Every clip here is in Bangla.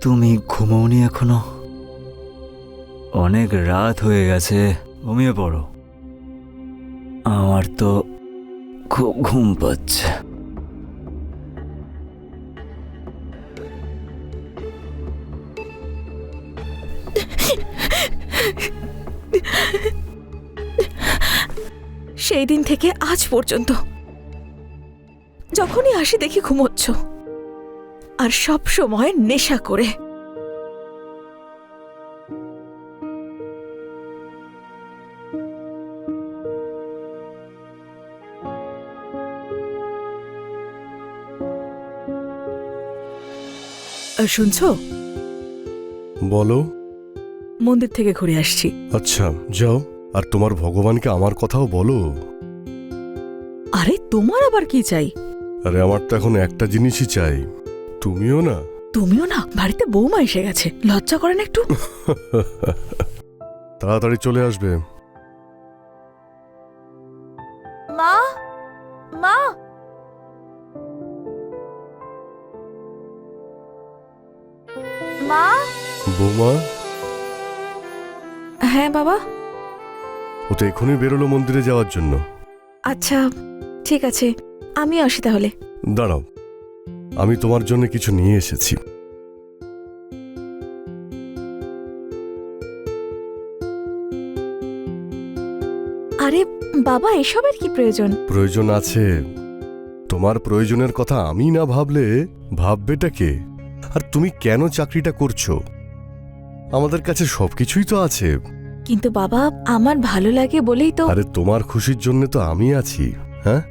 তুমি ঘুমোওনি এখনো? অনেক রাত হয়ে গেছে, ঘুমিয়ে পড়ো। আমার তো খুব ঘুম পাচ্ছে। সেই দিন থেকে আজ পর্যন্ত যখনই আসি দেখি ঘুমোচ্ছ, আর সব সময় নেশা করে। শুনছো? বলো। মন্দির থেকে ঘুরে আসছি। আচ্ছা, যাও। আর তোমার ভগবানকে আমার কথাও বলো। আরে তোমার আবার কি চাই? আরে আমার তো এখন একটা জিনিসই চাই, তুমিও না। তুমিও না? বাড়িতে বৌমা এসে গেছে, লজ্জা করেন একটু? তাড়াতাড়ি চলে আসবে। মা, মা, মা। বৌমা, হ্যাঁ বাবা। ও তো এখনই বেরোলো মন্দিরে যাওয়ার জন্য। আচ্ছা ঠিক আছে, আমি আসি তাহলে। দাঁড়াও, আমি তোমার জন্য কিছু নিয়ে এসেছি। আরে বাবা, এসবের কি প্রয়োজন? প্রয়োজন আছে। তোমার প্রয়োজনের কথা আমি না ভাবলে ভাববেটা কে? আর তুমি কেন চাকরিটা করছো? আমাদের কাছে সবকিছুই তো আছে। কিন্তু বাবা, আমার ভালো লাগে বলেই তো। আরে তোমার খুশির জন্য তো আমি আছি। হ্যাঁ,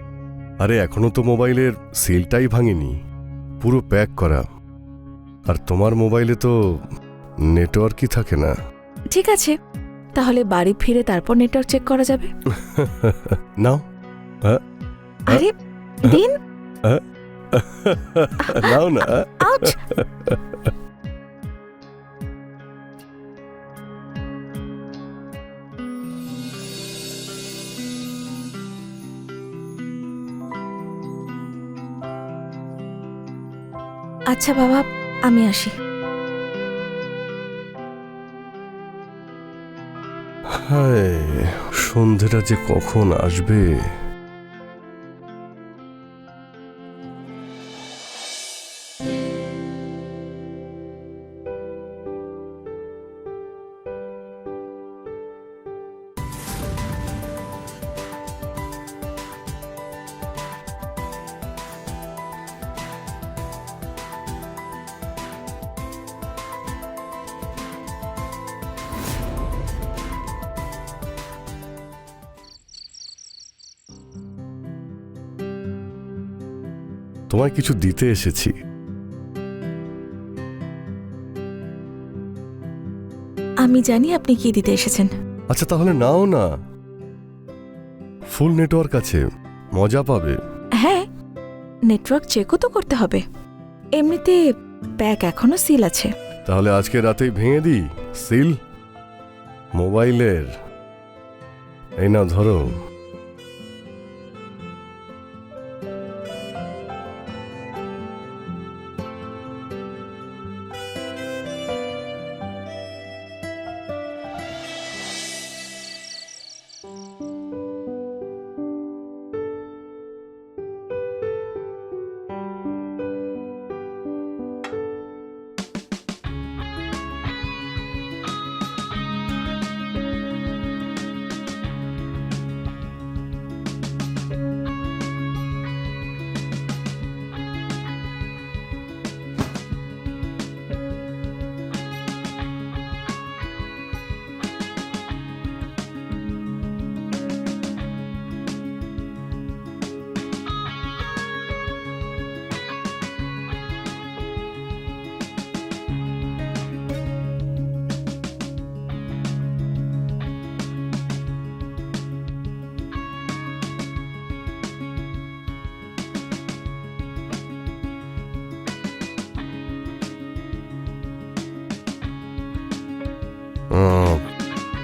আরে এখনো তো মোবাইলের সিলটাই ভাঙেনি, পুরো প্যাক করা। আর তোমার মোবাইলে তো নেটওয়ার্কই থাকে না। ঠিক আছে, তাহলে বাড়ি ফিরে তারপর নেটওয়ার্ক চেক করা যাবে। নাও। আরে দিন। নাও না। আউচ! আচ্ছা বাবা, আমি আসি। হায়, সন্ধেটা যে কখন আসবে। তোমায় কিছু দিতে এসেছি। আমি জানি আপনি কি দিতে এসেছেন। আচ্ছা তাহলে নাও না, ফুল নেটওয়ার্ক আছে, মজা পাবে। হ্যাঁ, নেটওয়ার্ক চেকও তো করতে হবে। এমনিতে প্যাক এখনো সিল আছে। তাহলে আজকে রাতেই ভেঙে দিই সিল মোবাইলের। এই না ধরো।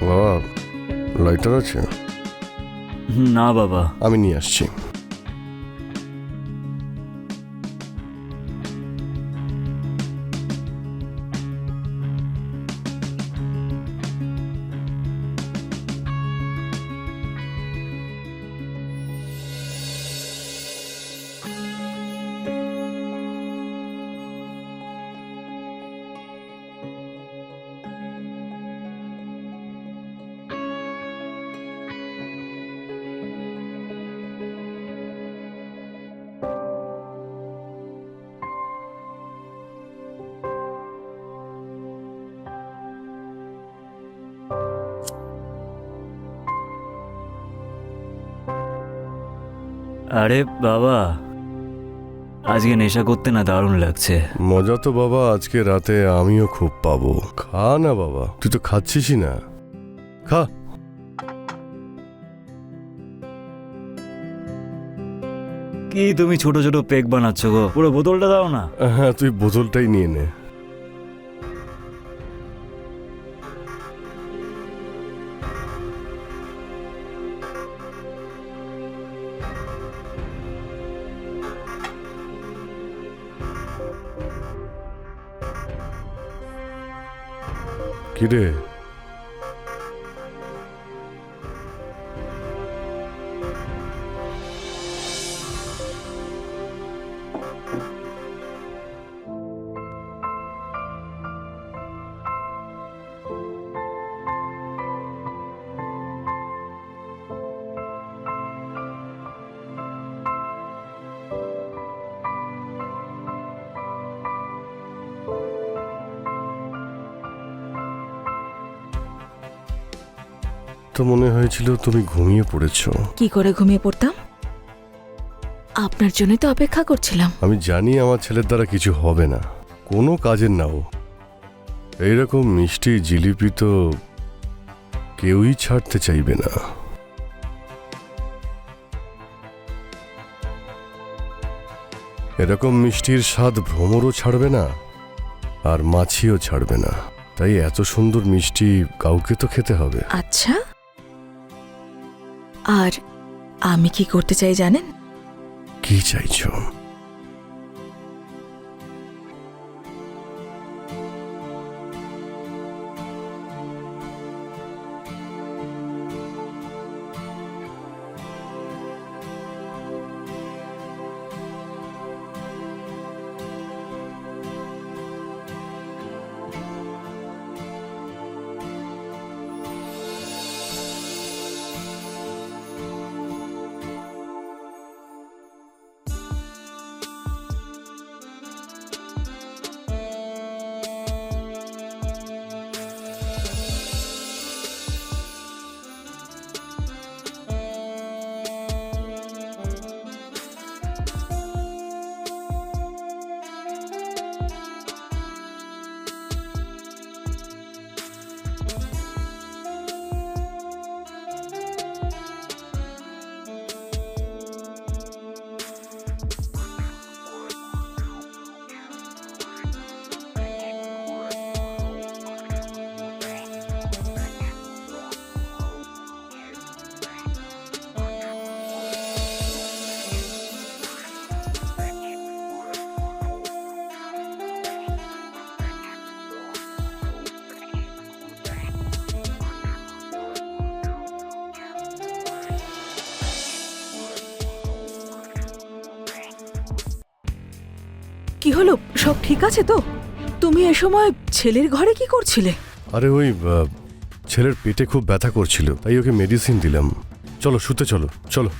বাবা, লাইটার আছে? না বাবা। আমি নিয়ে আসছি। আরে বাবা, আজকে নেশা করতে না দারুণ লাগছে। মজা তো বাবা আজকে রাতে আমিও খুব পাবো। খা না বাবা, তুই তো খাচ্ছিসই না, খা। কি তুমি ছোট ছোট পেক বানাচ্ছ গো, পুরো বোতলটা দাও না। হ্যাঁ, তুই বোতলটাই নিয়ে নে। কিরে, তো মনে হয়েছিল তুমি ঘুমিয়ে পড়েছো। কি করে ঘুমিয়ে পড়তাম? আপনার জন্যই তো অপেক্ষা করছিলাম। আমি জানি আমার ছেলের দ্বারা কিছু হবে না, কোনো কাজের নাও। এইরকম মিষ্টি জিলিপি তো কেউই ছাড়তে চাইবে না। এরকম মিষ্টির স্বাদ ভ্রমরও ছাড়বে না, আর মাছিও ছাড়বে না। তাই এত সুন্দর মিষ্টি কাউকে তো খেতে হবে। আচ্ছা, আর আমি কি করতে চাই জানেন? কি চাইছো? কি হলো, সব ঠিক আছে তো? তুমি এ সময় ছেলের ঘরে কি করছিলে? আরে ওই ছেলের পেটে খুব ব্যথা করছিল, তাই ওকে মেডিসিন দিলাম। চলো শুতে, চলো চলো।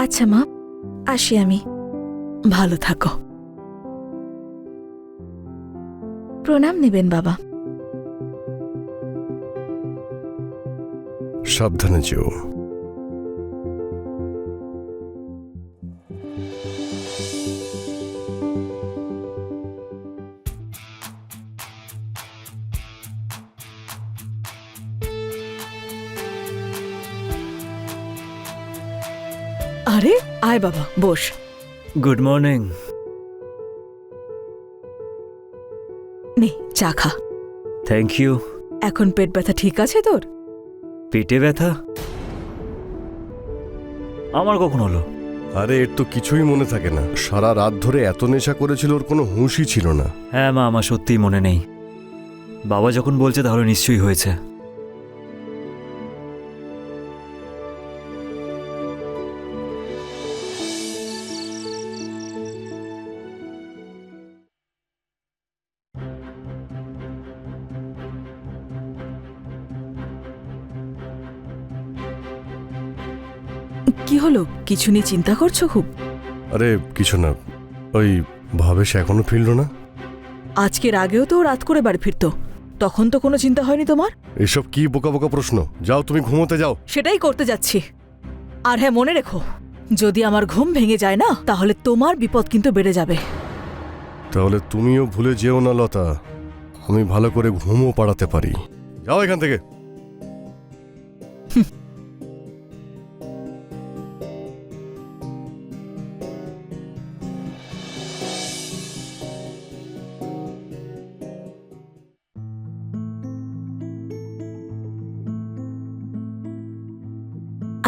আচ্ছা মা, আসি আমি। ভালো থাকো। প্রণাম নেবেন বাবা। সাবধানে যেও। আরে আয় বাবা, বস। Good morning. নে চা খা। Thank you. এখন পেট ব্যথা ঠিক আছে তোর? পেটে ব্যথা আমার কখন হলো? আরে এর তো কিছুই মনে থাকে না, সারা রাত ধরে এত নেশা করেছিল ওর কোনো হুঁশই ছিল না। হ্যাঁ মা, আমার সত্যিই মনে নেই। বাবা যখন বলছে তাহলে নিশ্চয়ই হয়েছে। কি হলো, কিছু নিয়ে চিন্তা করছো খুব? আরে কিছু না, ওই ভাবেশ এখনো ফিরল না? আজকের আগেও তো ও রাত করে বাড়ি ফিরতো, তখন তো কোনো চিন্তা হয়নি তোমার। এসব কি বোকা বোকা প্রশ্ন? যাও তুমি ঘুমোতে যাও। সেটাই করতে যাচ্ছি। আর হ্যাঁ, মনে রেখো, যদি আমার ঘুম ভেঙে যায় না, তাহলে তোমার বিপদ কিন্তু বেড়ে যাবে। তাহলে তুমিও ভুলে যেও না লতা, আমি ভালো করে ঘুমও পাড়াতে পারি। যাও এখান থেকে।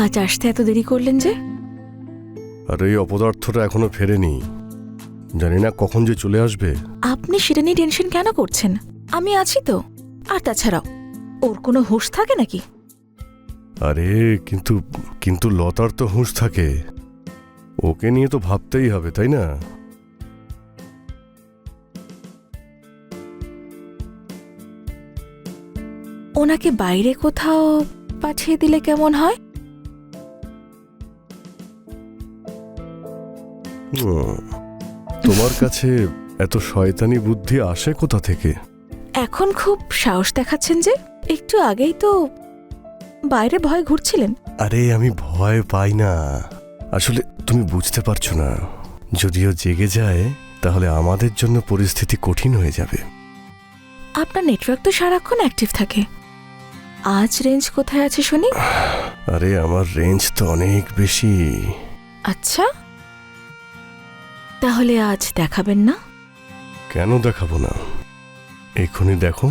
আজ আসতে এত দেরি করলেন যে? আর এই অপদার্থটা এখনো ফেরেনি, জানি না কখন যে চলে আসবে। আপনি সেটা নিয়ে টেনশন কেন করছেন? আমি আছি তো। আর তাছাড়াও ওর কোনো হুঁশ থাকে নাকি? আরে কিন্তু কিন্তু লতার তো হুঁশ থাকে, ওকে নিয়ে তো ভাবতেই হবে, তাই না? ওনাকে বাইরে কোথাও পাঠিয়ে দিলে কেমন হয়? তোমার কাছে এত শয়তানি বুদ্ধি আসে কোথা থেকে? এখন খুব সাহস দেখাচ্ছেন যে? একটু আগেই তো বাইরে ভয় ঘুরছিলেন। আরে আমি ভয় পাই না, আসলে তুমি বুঝতে পারছো না, যদিও জেগে যায় তাহলে আমাদের জন্য পরিস্থিতি কঠিন হয়ে যাবে। আপনার নেটওয়ার্ক তো সারাক্ষণ অ্যাক্টিভ থাকে। আজ রেঞ্জ কোথায় আছে শুনি? আরে আমার রেঞ্জ তো অনেক বেশি। আচ্ছা, তাহলে আজ দেখাবেন না? কেন দেখাবো না, এক্ষুনি দেখো।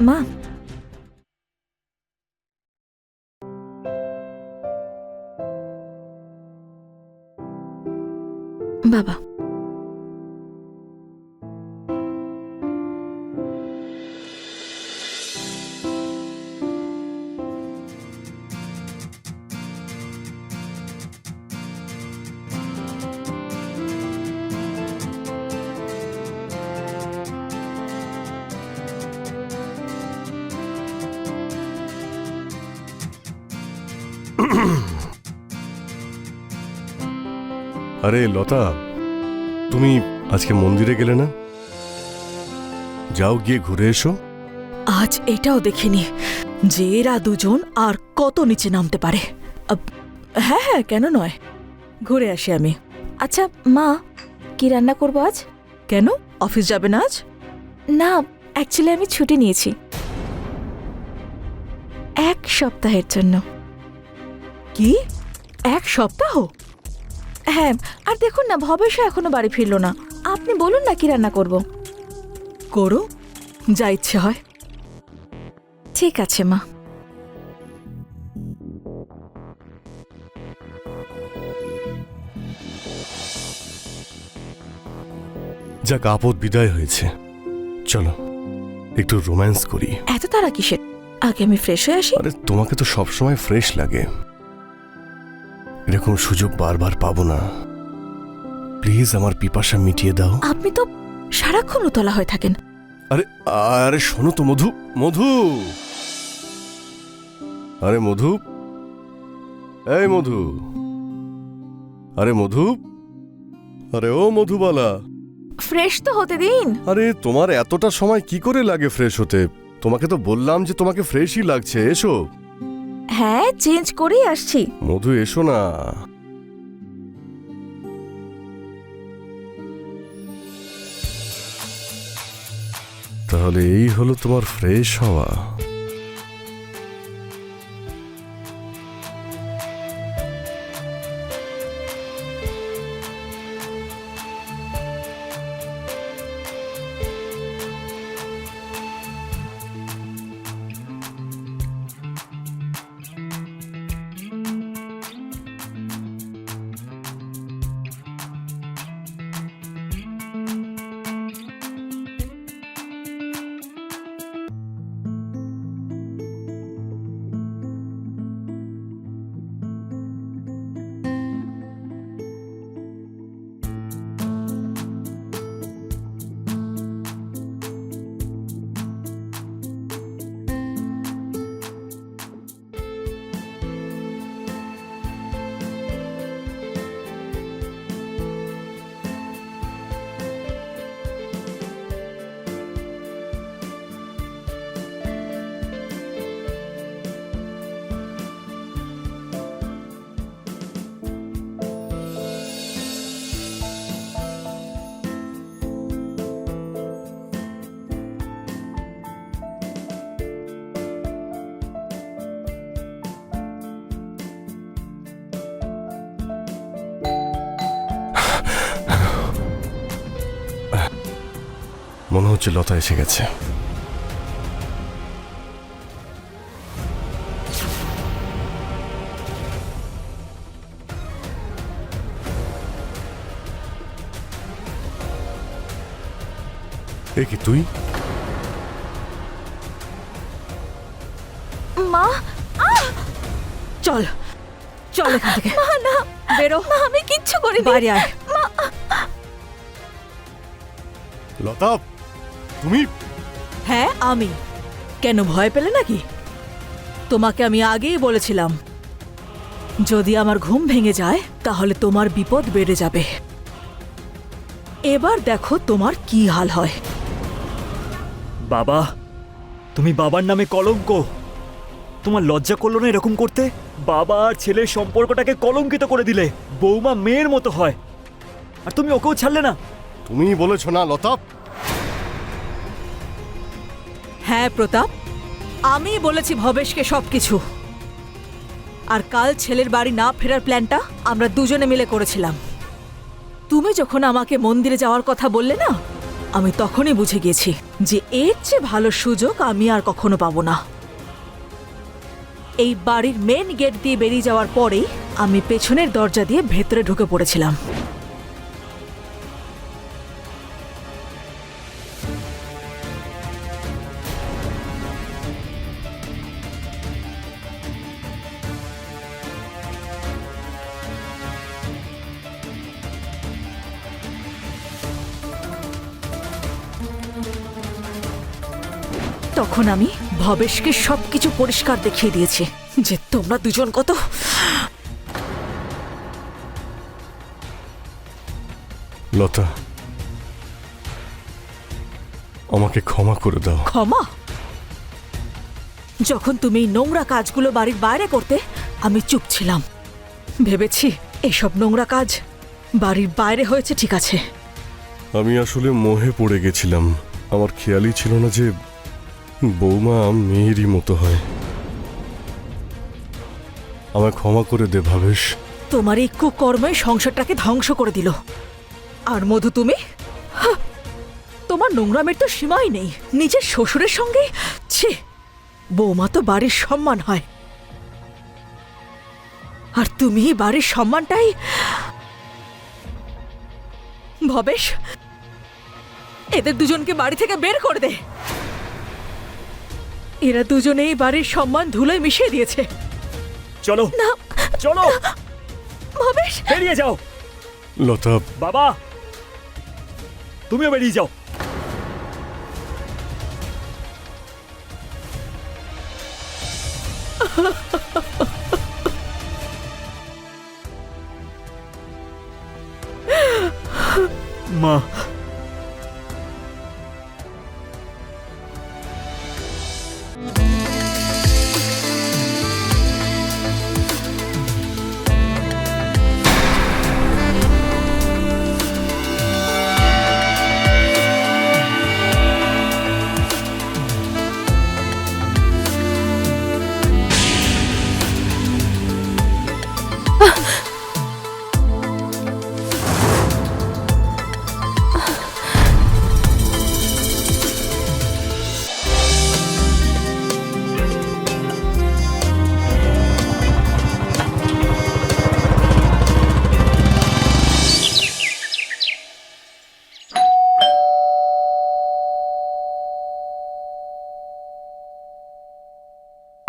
মা, বাবা, আরে লতা, তুমি আজকে মন্দিরে গেলে না? যাও গিয়ে ঘুরে এসো। আজ এটাও দেখিনি যে এরা দুজন আর কত নিচে নামতে পারে। হ্যাঁ হ্যাঁ, কেন নয়, ঘুরে আসি আমি। আচ্ছা মা, কি রান্না করবো আজ? কেন, অফিস যাবে না আজ? না, অ্যাকচুয়ালি আমি ছুটি নিয়েছি 1 সপ্তাহের জন্য। কি, 1 সপ্তাহ? হ্যাঁ, আর দেখুন না, ভবেশ এখনো বাড়ি ফিরল না। আপনি বলুন না কি রান্না করব। করো, যা ইচ্ছে হয়। ঠিক আছে মা। যাক, আপদ বিদায় হয়েছে, চলো একটু রোম্যান্স করি। এত তাড়া কিসের? আগে আমি ফ্রেশ হয়ে আসি। আরে তোমাকে তো সবসময় ফ্রেশ লাগে, এরকম সুযোগ বারবার পাবো না। প্লিজ আমার পিপাসা মিটিয়ে দাও। আপনি তো সারাক্ষণ উতলা হয়ে থাকেন। আরে আরে শোনো তো মধু, মধু, আরে মধু, এই মধু, আরে মধু, আরে ও মধুবালা। ফ্রেশ তো হতে দিন। আরে তোমার এতটা সময় কি করে লাগে ফ্রেশ হতে? তোমাকে তো বললাম যে তোমাকে ফ্রেশই লাগছে, এসো। হ্যাঁ, চেঞ্জ করেই আসছি। মধু এসো না। তাহলে এই হলো তোমার ফ্রেশ হওয়া? মনে হচ্ছে লতা এসে গেছে। এ কি তুই? মা, চল চল এখান থেকে। মা না, বেরো। মা, আমি কিচ্ছু করিনি। বাইরে আয়। লতা, তুমি? হ্যাঁ আমি। কেন ভয় পেলে নাকি? তোমাকে আমি আগেই বলেছিলাম, যদি আমার ঘুম ভেঙে যায় তাহলে তোমার বিপদ বেড়ে যাবে। এবার দেখো তোমার কি হাল হয়। বাবা, তুমি বাবার নামে কলঙ্ক। তোমার লজ্জা করলো না এরকম করতে? বাবা আর ছেলের সম্পর্কটাকে কলঙ্কিত করে দিলে। বৌমা মেয়ের মতো হয়, আর তুমি ওকেও ছাড়লে না। তুমি বলেছো না লতা? হ্যাঁ প্রতাপ, আমি বলেছি ভবেশকে সবকিছু। আর কাল ছেলের বাড়ি না ফেরার প্ল্যানটা আমরা দুজনে মিলে করেছিলাম। তুমি যখন আমাকে মন্দিরে যাওয়ার কথা বললে না, আমি তখনই বুঝে গেছি যে এর চেয়ে ভালো সুযোগ আমি আর কখনো পাবো না। এই বাড়ির মেন গেট দিয়ে বেরিয়ে যাওয়ার পরেই আমি পেছনের দরজা দিয়ে ভেতরে ঢুকে পড়েছিলাম। তখন আমি ভবেশকে সবকিছু পরিষ্কার দেখিয়ে দিয়েছি যে তোমরা দুজন কত। লতা, আমাকে ক্ষমা করে দাও। ক্ষমা? যখন তুমি এই নোংরা কাজগুলো বাড়ির বাইরে করতে আমি চুপ ছিলাম। ভেবেছি এসব নোংরা কাজ বাড়ির বাইরে হয়েছে, ঠিক আছে। আমি আসলে মোহে পড়ে গেছিলাম। আমার খেয়ালই ছিল না যে বৌমা মেয়েরই মতো হয়। আমায় ক্ষমা করে দে ভাবেশ। তোমার এই কুকর্মে সংসারটাকে ধ্বংস করে দিল। আর মধু, তুমি তোমার নোংরামের তো সীমাই নেই। নিজের শ্বশুরের সঙ্গে ছি। বৌমা তো বাড়ির সম্মান হয়, আর তুমি বাড়ির সম্মানটাই। ভবেশ, এদের দুজনকে বাড়ি থেকে বের করে দে। এরা দুজনেই বাড়ির সম্মান ধুলোয় মিশিয়ে দিয়েছে। চলো না, চলো, ভবেশ। বেরিয়ে যাও। লতা, বাবা, তুমিও বেরিয়ে যাও। মা,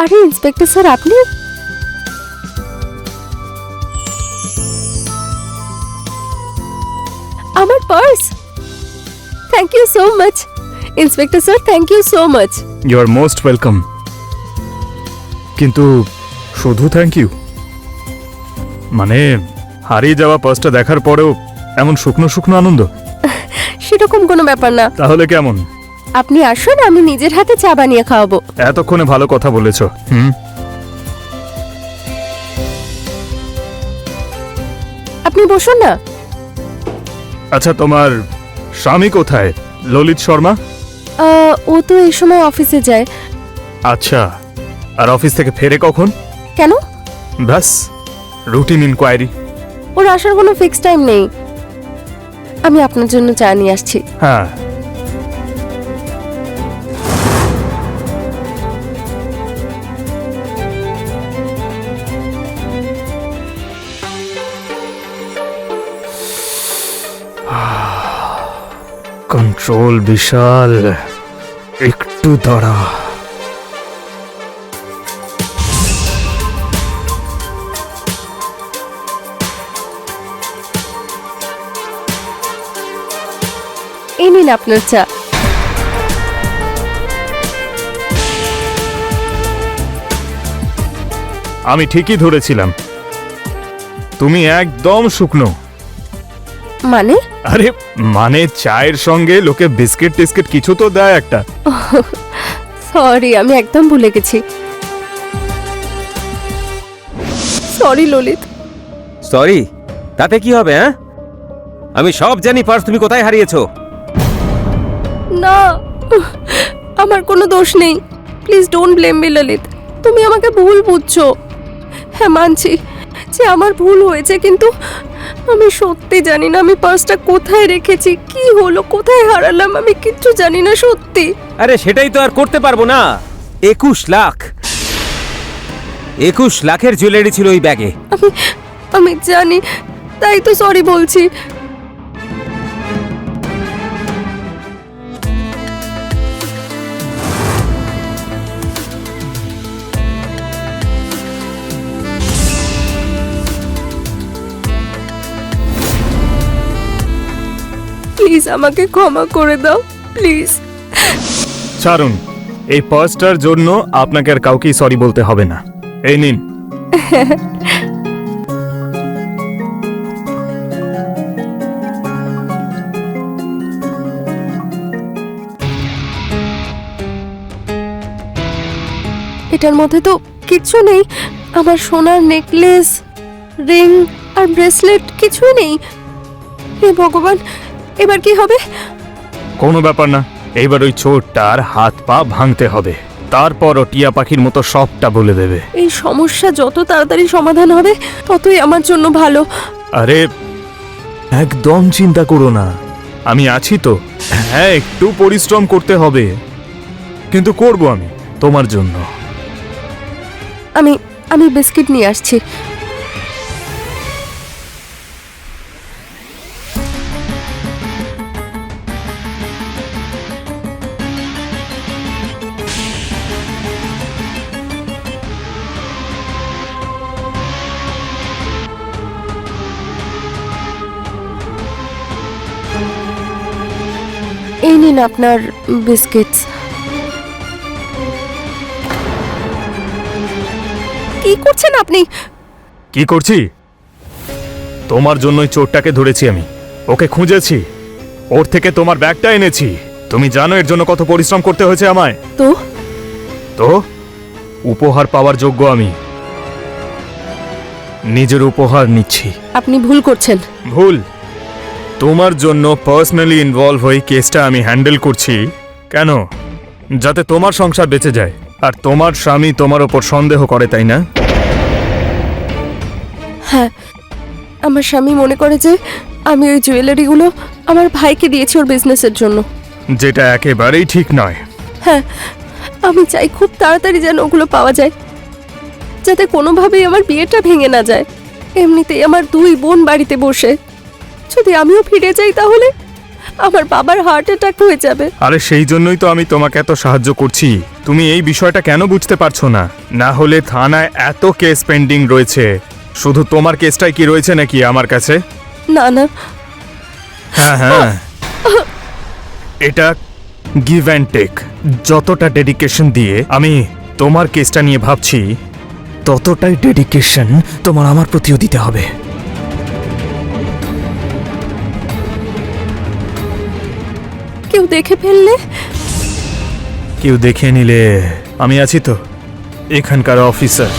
আরে ইন্সপেক্টর স্যার, আপনি? আমার purse! Thank you so much inspector sir, thank you so much. You are most welcome. কিন্তু শুধু থ্যাংক ইউ? মানে হারিয়ে যাওয়া পার্সটা দেখার পরেও এমন শুকনো শুকনো আনন্দ? সেরকম কোনো ব্যাপার না। তাহলে কেমন? আপনি আসুন, আমি নিজের হাতে চা বানিয়ে খাওয়াবো। এতক্ষণে ভালো কথা বলেছো। আপনি বসুন না। আচ্ছা, তোমার স্বামী কোথায়? ললিত শর্মা? ও তো এই সময় অফিসে যায়। আচ্ছা, আর অফিস থেকে ফেরে কখন? কেন? ব্যাস, রুটিন ইনকোয়ারি। ওর আসার কোনো ফিক্স টাইম নেই। আমি আপনার জন্য চা নিয়ে আসছি। হ্যাঁ, কন্ট্রোল বিশাল, একটু দাঁড়া। এই নিন আপনার চা। আমি ঠিকই ধরেছিলাম, তুমি একদম শুকনো। মানে? আরে মানে চায়ের সঙ্গে লোকে বিস্কিট টিস্কিট কিছু তো দেয় একটা। সরি, আমি একদম ভুলে গেছি। সরি ললিত। সরি, তাতে কি হবে? হ্যাঁ, আমি সব জানি পার্স তুমি কোথায় হারিয়েছো। না, আমার কোনো দোষ নেই। Please don't blame me Lalit. তুমি আমাকে ভুল বুঝছো। হ্যাঁ, মানছি যে আমার ভুল হয়েছে, কিন্তু আমি সত্যি জানি না আমি পার্সটা কোথায় রেখেছি, কি হলো, কোথায় হারালাম, আমি কিচ্ছু জানি না সত্যি। আরে সেটাই তো আর করতে পারবো না। 21 লাখ, 21 লাখের জুয়েলারি ছিল ওই ব্যাগে। আমি জানি, তাই তো সরি বলছি। প্লিজ আমাকে ক্ষমা করে দাও, প্লিজ। ছাড়ুন, এই পার্সটার জন্য আপনাকে আর কাউকেই সরি বলতে হবে না। এই নিন। এটার মধ্যে তো কিচ্ছু নেই। আমার সোনার নেকলেস, রিং আর ব্রেসলেট কিছুই নেই। হে ভগবান, এবার কি হবে? কোনো ব্যাপার না, এইবার ওই চোরটার হাত পা ভাঙতে হবে, তারপর ও টিয়া পাখির মতো সবটা বলে দেবে। এই সমস্যা যত তাড়াতাড়ি সমাধান হবে ততই আমার জন্য ভালো। আরে একদম চিন্তা করো না, আমি আছি তো। হ্যাঁ, একটু পরিশ্রম করতে হবে, কিন্তু করব আমি তোমার জন্য। আমি বিস্কিট নিয়ে আসছি। এই নিন আপনার বিস্কিট। কি করছেন আপনি? কি করছি? তোমার জন্যই চোরটাকে ধরেছি আমি, ওকে খুঁজেছি, ওর থেকে তোমার ব্যাগটা এনেছি। তুমি জানো এর জন্য কত পরিশ্রম করতে হয়েছে আমায়। তো তো উপহার পাওয়ার যোগ্য আমি, নিজের উপহার নিচ্ছি। আপনি ভুল করছেন। ভুল? তোমার জন্য পার্সোনালি ইনভলভ হয়ে কেসটা আমি হ্যান্ডেল করছি। কেন? যাতে তোমার সংসার বেঁচে যায়, আর তোমার স্বামী তোমার ওপর সন্দেহ করে, তাই না? হ্যাঁ, আমার স্বামী মনে করে যে আমি ওই জুয়েলারিগুলো আমার ভাইকে দিয়েছি ওর বিজনেসের জন্য। যেটা একেবারেই ঠিক নয়। হ্যাঁ, আমি চাই খুব তাড়াতাড়ি যেন ওগুলো পাওয়া যায়, যাতে কোনোভাবেই আমার বিয়েটা ভেঙে না যায়। এমনিতেই আমার দুই বোন বাড়িতে বসে, যদি আমিও ফিরে যাই তাহলে আমার বাবার হার্ট অ্যাটাক হয়ে যাবে। আরে সেই জন্যই তো আমি তোমাকে এত সাহায্য করছি। তুমি এই বিষয়টা কেন বুঝতে পারছো না? না হলে থানায় এত কেস পেন্ডিং রয়েছে, শুধু তোমার কেসটাই কি রয়েছে নাকি আমার কাছে? না না, হ্যাঁ হ্যাঁ, এটা গিভ অ্যান্ড টেক। যতটা ডেডিকেশন দিয়ে আমি তোমার কেসটা নিয়ে ভাবছি, ততটাই ডেডিকেশন তোমার আমার প্রতিও দিতে হবে। কেউ দেখে ফেললে? কেউ দেখে নিলে আমি আছি তো, এখানকার অফিসার।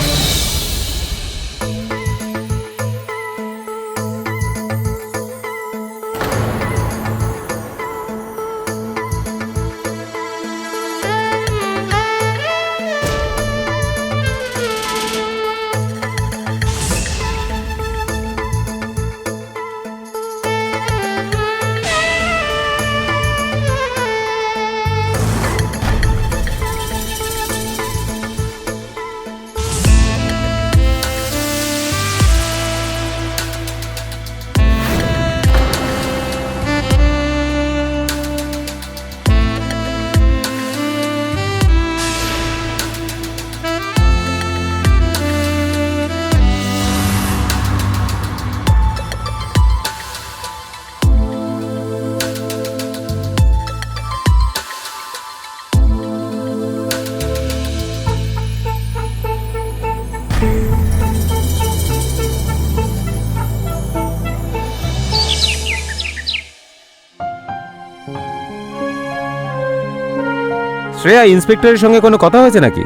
শ্রেয়া, ইন্সপেক্টরের সঙ্গে কোনো কথা হয়েছে নাকি?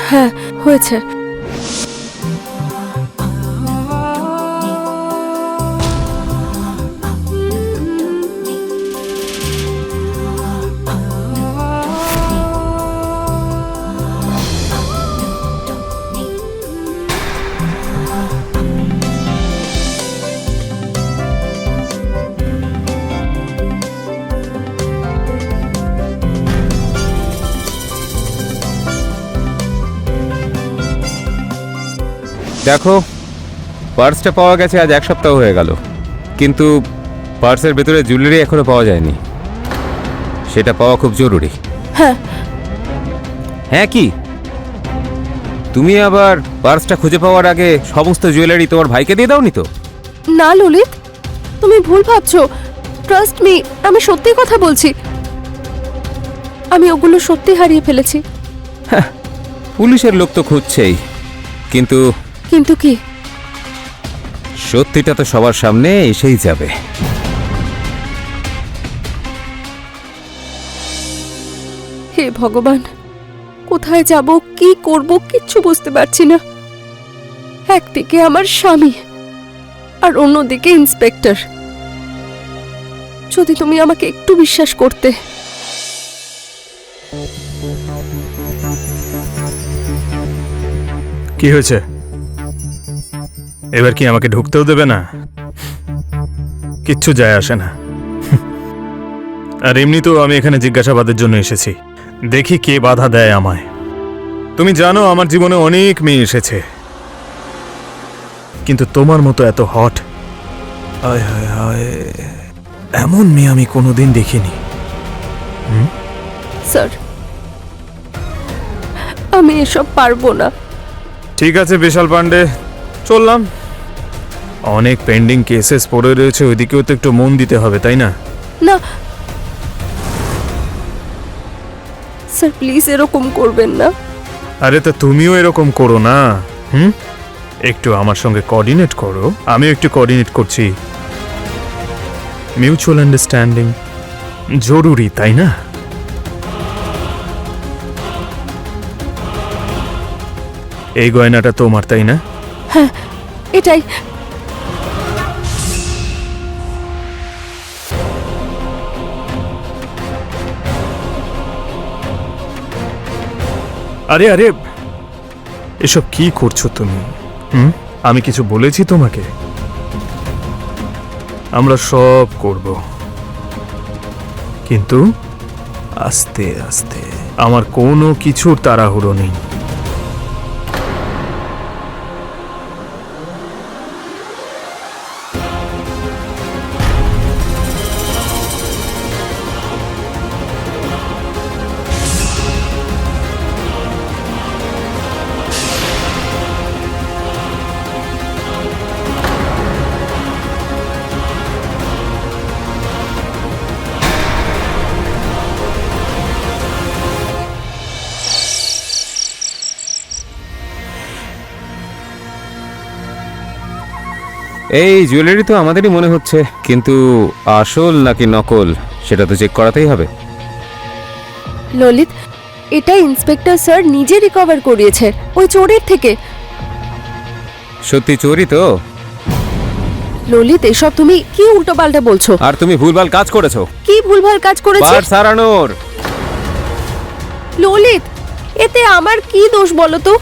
হ্যাঁ হয়েছে। দেখো, পার্সটা পাওয়া গেছে আজ 1 সপ্তাহ হয়ে গেল, কিন্তু পার্সের ভেতরে জুয়েলারি এখনো পাওয়া যায়নি। সেটা পাওয়া খুব জরুরি। হ্যাঁ। হ্যাঁ কি? তুমি আবার পার্সটা খুঁজে পাওয়ার আগে সমস্ত জুয়েলারি তোমার ভাইকে দিয়ে দাওনি তো? না ললিত, তুমি ভুল ভাবছো। ট্রাস্ট মি, আমি সত্যি কথা বলছি। আমি ওগুলো সত্যি হারিয়ে ফেলেছি। পুলিশের লোক তো খুঁজছেই, কিন্তু কিন্তু কি? সত্যিটা তো সবার সামনে এসেই যাবে। হে ভগবান, কোথায় যাব, কি করব কিচ্ছু বুঝতে পারছি না। একদিকে আমার স্বামী আর অন্যদিকে ইন্সপেক্টর। যদি তুমি আমাকে একটু বিশ্বাস করতে। কি হয়েছে? এবার কি আমাকে ঢুকতেও দেবে না? কিচ্ছু যায় আসে না। আর এমনিতেও আমি এখানে জিজ্ঞাসাবাদের জন্য এসেছি। দেখি কে বাধা দেয় আমায়। তুমি জানো আমার জীবনে অনেক মেয়ে এসেছে, কিন্তু তোমার মতো এত হট, হায় হায় হায়, এমন মেয়ে আমি কোনোদিন দেখিনি। স্যার, আমি এসব পারবো না। ঠিক আছে বিশাল পান্ডে, চললাম। অনেক পেন্ডিং কেসেস পড়ে রয়েছে, ওইদিকেও তো একটু মন দিতে হবে, তাই না? না স্যার, প্লিজ এরকম করবেন না। আরে তা তুমিও এরকম করো না। একটু আমার সঙ্গে কোঅর্ডিনেট করো, আমিও একটু কোঅর্ডিনেট করছি। মিউচুয়াল আন্ডারস্ট্যান্ডিং জরুরি, তাই না? এই গয়নাটা তোমার, তাই না? হ্যাঁ, এটাই। আরে আরে, এসব কি করছো তুমি? আমি কিছু বলেছি তোমাকে? আমরা সব করব, কিন্তু আস্তে আস্তে। আমার কোনো কিছুর তাড়াহুড়ো নেই। এই জুয়েলারি তো আমাদেরই মনে হচ্ছে, কিন্তু আসল নাকি নকল সেটা তো চেক করাতেই হবে। ললিত, এটা ইন্সপেক্টর স্যার নিজে রিকভার করিয়েছে ওই চোরের থেকে। সত্যি চোরই তো? ললিত, এসব তুমি কি উল্টোপাল্টা বলছো? আর তুমি ভুলভাল কাজ করেছো। কি ভুলভাল কাজ করেছি? পার্স হারানোর। ললিত, এতে আমার কি দোষ বলো তো?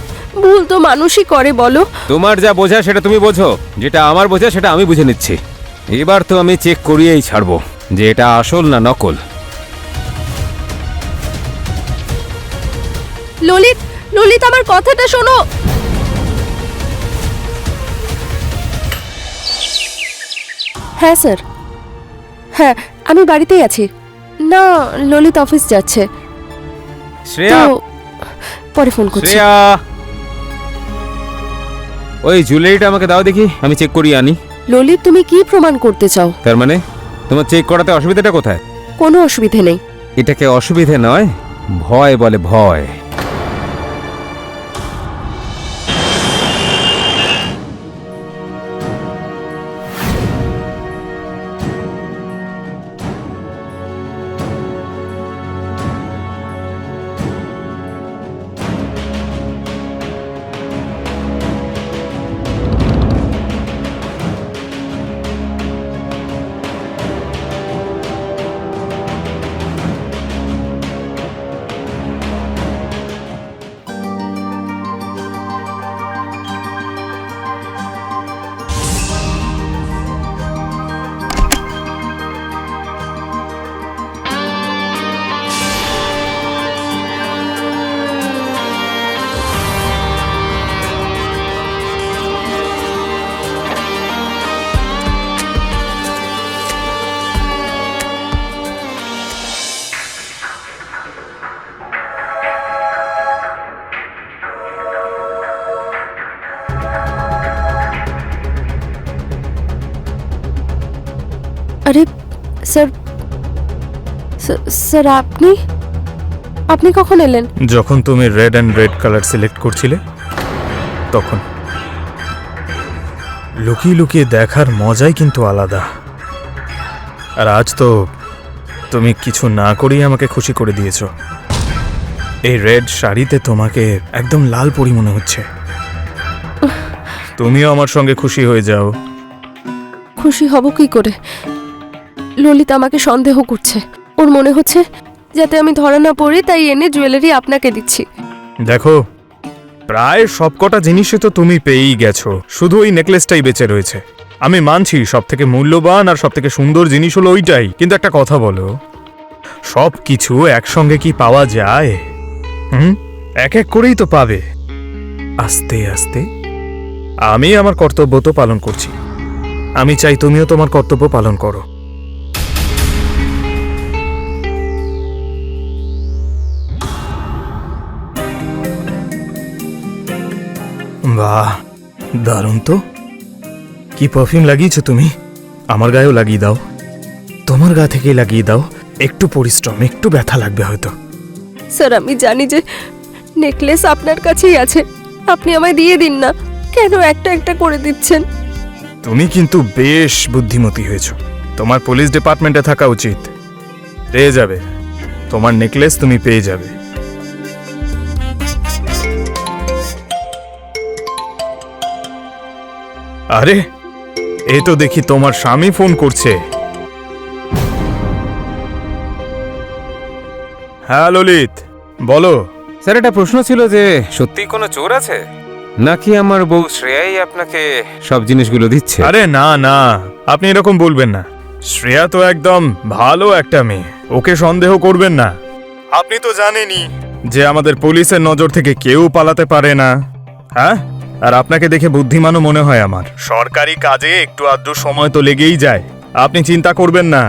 ভুল তো মানুষই করে, বলো। তোমার যা বোঝা সেটা তুমি বোঝো, যেটা আমার বোঝা সেটা আমি বুঝে নিচ্ছি। এবার তো আমি চেক করিয়েই ছাড়বো যে এটা আসল না নকল। ললিত, ললিত, আমার কথাটা শোনো। হ্যাঁ স্যার, হ্যাঁ আমি বাড়িতেই আছি। না, ললিত অফিস যাচ্ছে। শ্রেয়া, তো পরে ফোন করছি। শ্রেয়া, ওই জুয়েলারিটা আমাকে দাও দেখি, আমি চেক করিয়ে আনি। ললিত, তুমি কি প্রমাণ করতে চাও? তার মানে তোমার চেক করাতে অসুবিধাটা কোথায়? কোনো অসুবিধে নেই। এটাকে অসুবিধে নয়, ভয় বলে, ভয়। স্যার স্যার আপনি আপনি কখন এলেন? যখন তুমি red and red colour select করছিলে তখন। লুকিয়ে লুকিয়ে দেখার মজাই কিন্তু আলাদা। আর আজ তো তুমি কিছু না করেই আমাকে খুশি করে দিয়েছো। এই রেড শাড়িতে তোমাকে একদম লাল পরি মনে হচ্ছে। তুমিও আমার সঙ্গে খুশি হয়ে যাও। খুশি হব কি করে? ললিত আমাকে সন্দেহ করছে। ওর মনে হচ্ছে যাতে আমি ধরা না পড়ি তাই এনে জুয়েলারি আপনাকে দিচ্ছি। দেখো, প্রায় সবকটা জিনিসই তো তুমি পেয়েই গেছো, শুধু ওই নেকলেসটাই বেঁচে রয়েছে। আমি মানছি সব থেকে মূল্যবান আর সব থেকে সুন্দর জিনিস হলো ওইটাই, কিন্তু একটা কথা বলো, সব কিছু একসঙ্গে কি পাওয়া যায়? এক এক করেই তো পাবে, আস্তে আস্তে। আমি আমার কর্তব্য তো পালন করছি, আমি চাই তুমিও তোমার কর্তব্য পালন করো। বাহ, দারুণ তো। কি পারফিউম লাগিয়েছো তুমি? আমার গায়েও লাগিয়ে দাও, তোমার গা থেকেই লাগিয়ে দাও। একটু পরিশ্রম, একটু ব্যথা লাগবে হয়তো। স্যার আমি জানি যে নেকলেস আপনার কাছেই আছে, আপনি আমায় দিয়ে দিন না। কেন একটা একটা করে দিচ্ছেন? তুমি কিন্তু বেশ বুদ্ধিমতী হয়েছো, তোমার পুলিশ ডিপার্টমেন্টে থাকা উচিত। পেয়ে যাবে, তোমার নেকলেস তুমি পেয়ে যাবে। আরে, এই তো দেখি তোমার স্বামী ফোন করছে। হ্যাঁ ললিত, বলো। স্যার, একটা প্রশ্ন ছিল যে সত্যি কোনো চোর আছে নাকি আমার বউ শ্রেয়াই আপনাকে সব জিনিসগুলো দিচ্ছে? আরে না না, আপনি এরকম বলবেন না। শ্রেয়া তো একদম ভালো একটা মেয়ে, ওকে সন্দেহ করবেন না। আপনি তো জানেনই যে আমাদের পুলিশের নজর থেকে কেউ পালাতে পারে না। হ্যাঁ, আর আপনাকে দেখে বুদ্ধিমানও মনে হয় আমার। সরকারি কাজে একটু আধটু সময় তো লেগেই যায়, আপনি চিন্তা করবেন না।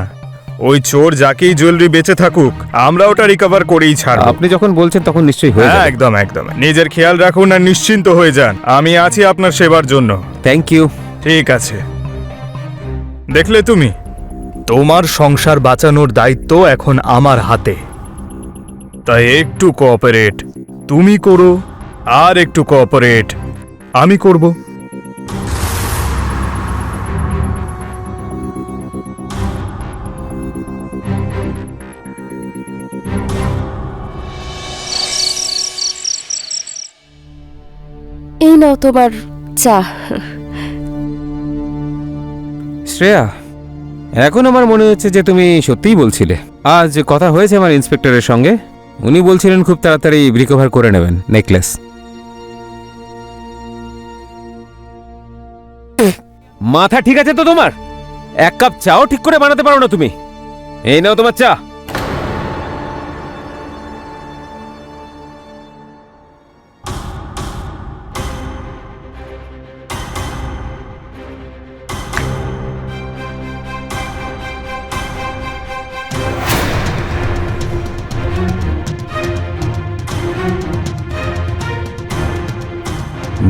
ওই চোর যাকেই জুয়েলারি বেঁচে থাকুক, আমরা ওটা রিকভার করেই ছাড়ব। আপনি যখন বলছেন তখন নিশ্চয়ই হয়ে হ্যাঁ, যাবে। একদম একদম। নিজের খেয়াল রাখুন আর নিশ্চিন্ত হয়ে যান, আমি আছি আপনার সেবার জন্য। Thank you. ঠিক আছে। দেখলে তুমি, তোমার সংসার বাঁচানোর দায়িত্ব এখন আমার হাতে, তাই একটু কোঅপারেট তুমি করো আর একটু কোঅপারেট আমি করব। এই নাও তোমার চা। শ্রেয়া, এখন আমার মনে হচ্ছে যে তুমি সত্যিই বলছিলে। আজ কথা হয়েছে আমার ইন্সপেক্টরের সঙ্গে, উনি বলছিলেন খুব তাড়াতাড়ি রিকভার করে নেবেন নেকলেস। মাথা ঠিক আছে তো তোমার? এক কাপ চাও ঠিক করে বানাতে পারো না তুমি? এই নাও তোমার চা।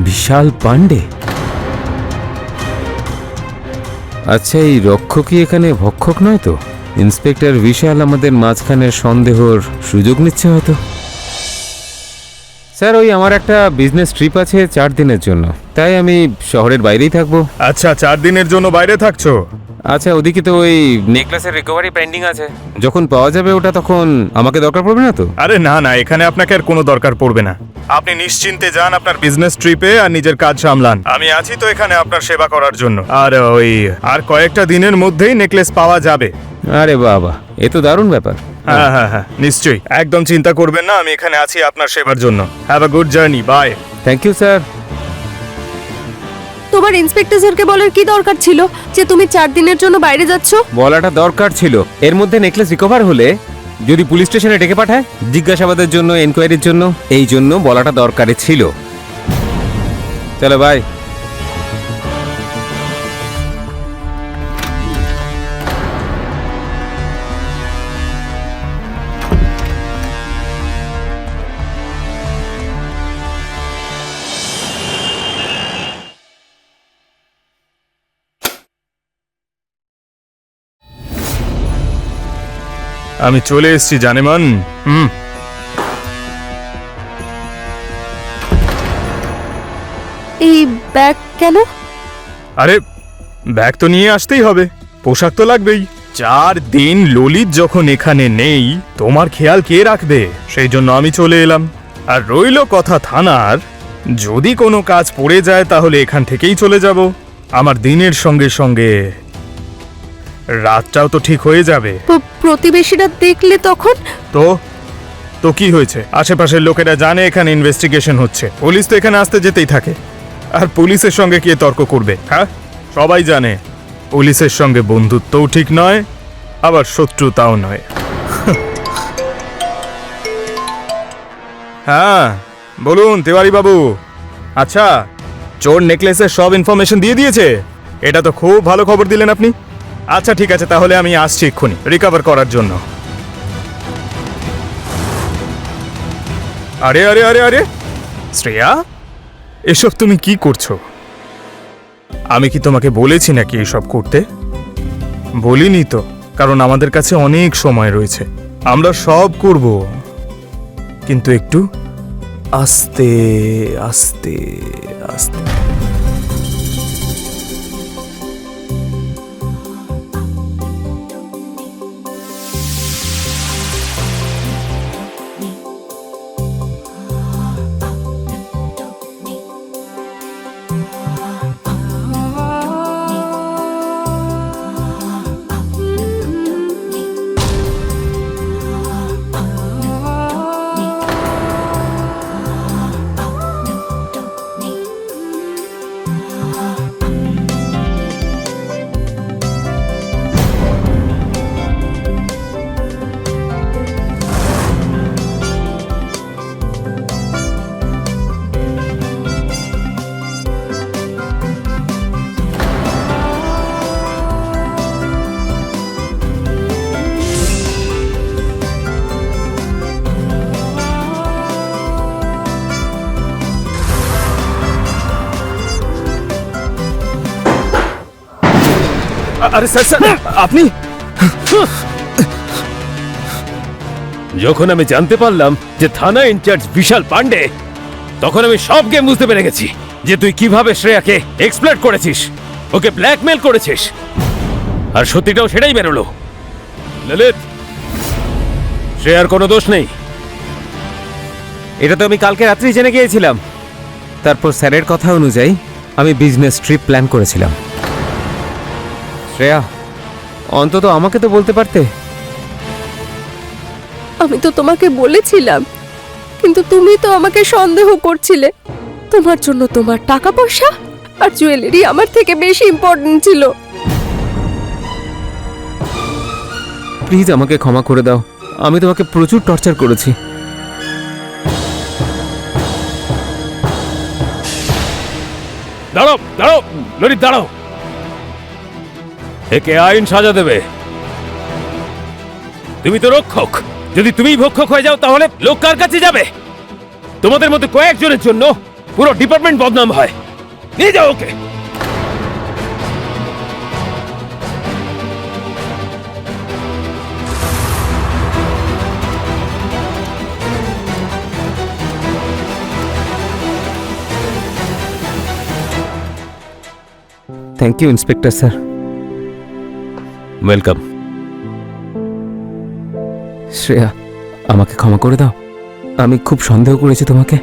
বিশাল পান্ডে? আচ্ছা, এই রক্ষক কি এখানে ভক্ষক নয় তো? ইন্সপেক্টর বিশাল আমাদের মাঝখানে সন্দেহর সুযোগ নিচ্ছে হয়তো। স্যার, ওই আমার একটা বিজনেস ট্রিপ আছে 4 দিনের জন্য, তাই আমি শহরের বাইরেই থাকবো। আচ্ছা, 4 দিনের জন্য বাইরে থাকছো? আচ্ছা, ওদিকে তো ওই নেকলেসের রিকভারি পেন্ডিং আছে, যখন পাওয়া যাবে ওটা তখন আমাকে দরকার পড়বে না তো? আরে না না, এখানে আপনাকে আর কোনো দরকার পড়বে না। আপনি নিশ্চিন্তে যান আপনার বিজনেস ট্রিপে আর নিজের কাজ সামলান। আমি আছি তো এখানে আপনার সেবা করার জন্য। আর কয়েকটা দিনের মধ্যেই নেকলেস পাওয়া যাবে। আরে বাবা, এ তো দারুণ ব্যাপার। হ্যাঁ হ্যাঁ হ্যাঁ, নিশ্চয়ই, একদম চিন্তা করবেন না, আমি এখানে আছি আপনার সেবার জন্য। Have a good journey, bye. Thank you sir. তোমার ইন্সপেক্টর স্যারকে বলার কি দরকার ছিল যে তুমি 4 দিনের জন্য বাইরে যাচ্ছ? বলাটা দরকার ছিল। এর মধ্যে নেকলেস রিকভার হলে যদি পুলিশ স্টেশনে ডেকে পাঠায় জিজ্ঞাসাবাদের জন্য, এনকোয়ারির জন্য, এই জন্য বলাটা দরকারই ছিল। চলো বাই। আমি চলে এসেছি জানেমান। এই ব্যাগ কেন? আরে ব্যাগ তো নিয়ে আসতেই হবে, পোশাক তো লাগবেই। 4 দিন ললিত যখন এখানে নেই, তোমার খেয়াল কে রাখবে? সেই জন্য আমি চলে এলাম। আর রইল কথা থানার, যদি কোনো কাজ পড়ে যায় তাহলে এখান থেকেই চলে যাব। আমার দিনের সঙ্গে সঙ্গে রাতটাও তো ঠিক হয়ে যাবে। প্রতিবেশীরা দেখলে তখন? তো তো কি হয়েছে? আশেপাশের লোকেরা জানে এখানে ইনভেস্টিগেশন হচ্ছে, পুলিশ তো এখানে আসতে যেতেই থাকে। আর পুলিশের সঙ্গে কে তর্ক করবে? হ্যাঁ, সবাই জানে পুলিশের সঙ্গে বন্ধুত্বও ঠিক নয়, আবার শত্রুতাও নয়। হ্যাঁ বলুন তিওয়ারি বাবু। আচ্ছা, চোর নেকলেসের সব ইনফরমেশন দিয়ে দিয়েছে? এটা তো খুব ভালো খবর দিলেন আপনি। আচ্ছা ঠিক আছে, তাহলে আমি আসছি এক্ষুনি রিকভার করার জন্য। আরে আরে আরে আরে শ্রেয়া, এসব তুমি কি করছো? আমি কি তোমাকে বলেছি নাকি এসব করতে? বলিনি তো, কারণ আমাদের কাছে অনেক সময় রয়েছে, আমরা সব করব, কিন্তু একটু আস্তে আস্তে আস্তে। আরে স্যার স্যার, আপনি? যখন আমি জানতে পারলাম যে থানা ইনচার্জ বিশাল পান্ডে, তখন আমি সব গেম বুঝতে পেরে গেছি যে তুই কিভাবে শ্রেয়াকে এক্সপ্লয়েট করেছিস, ওকে ব্ল্যাকমেল করেছিস। আর সত্যিটাও সেটাই বেরোলো। ললিত, শ্রেয়ার কোনো দোষ নেই। এটা তো আমি কালকে রাত্রি জেনে গিয়েছিলাম। তারপর স্যারের কথা অনুযায়ী আমি বিজনেস ট্রিপ প্ল্যান করেছিলাম। শ্রেয়া, অন্তত আমাকে তো বলতে পারতে। আমি তো তোমাকে বলেছিলাম, কিন্তু তুমি তো আমাকে সন্দেহ করছিলে। তোমার জন্য তোমার টাকা পয়সা আর জুয়েলারি আমার থেকে বেশি ইম্পর্টেন্ট ছিল। প্লিজ আমাকে ক্ষমা করে দাও, আমি তোমাকে প্রচুর টর্চার করেছি। দাঁড়াও দাঁড়াও ললিত, দাঁড়াও। একে আইন সাজা দেবে। তুমি তো রক্ষক, যদি তুমিই ভক্ষক হয়ে যাও তাহলে লোক কার কাছে যাবে? তোমাদের মধ্যে কয়েকজনের জন্য পুরো ডিপার্টমেন্ট বদনাম হয়। নিয়ে যাও ওকে। Thank you inspector sir. Welcome. Shreya, আমাকে ক্ষমা করে দাও, আমি খুব সন্দেহ করেছি তোমাকে।